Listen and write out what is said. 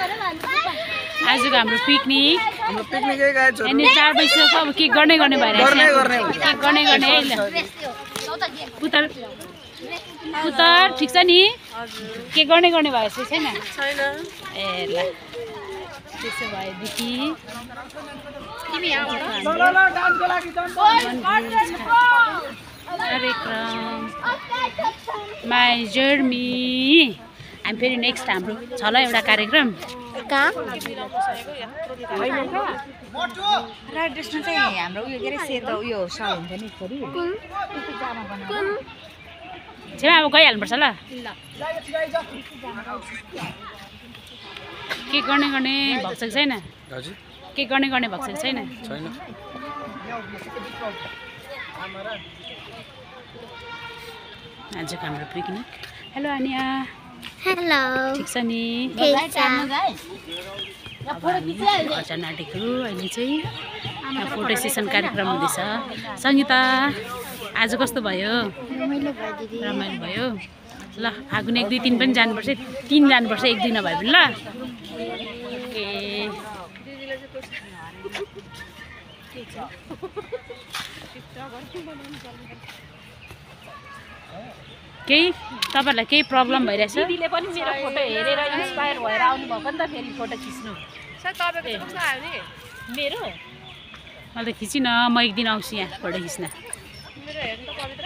आजको हाम्रो पिकनिक हाम्रो पिकनिकै गए छ अनि 4 बजीसम्म अब के गर्ने भइरहेछ के गर्ने है ल पुतर ठीक छ नि के गर्ने भएछ छैन छैन ए ल त्यसो भए देखि ल डान्सको लागि कार्यक्रम माई जर्नी हामी फेरि नेक्स्ट हाम्रो छ ल एउटा कार्यक्रम राइट ड्रेसमा चाहिँ हाम्रो उयो के अरे सेतो उयो सल हुन्छ नि छोरी छेमा अब गइहाल्नुपर्छ ल के गर्ने भएको छ कि छैन के गर्ने भएको छ कि छैन आजको हाम्रो पिकनिक हेलो आनिया हेलो ठिक छ नि अचानक आँटेको अहिले चाहिँ फोटो सेसन कार्यक्रम हुँदैछ सङ्गीता आज कस्तो भयो रमाइलो भयो ल फागुन 1 2 3 पनि जानुपर्छ 3 जानुपर्छ 1 2 नभए पनि ल ओके केही तपाईहरुलाई केही प्रब्लम भइरहेछ दिदीले पनि मेरो फोटो हेरेर इन्स्पायर भएर आउनु भएको नि त फेरि फोटो खिच्नु सर तपाईको कस्तो आयो नि मेरो मैले त खिचिन म एक दिन आउँछु यहाँ फोटो खिच्न मेरो हेर्नु त पवित्र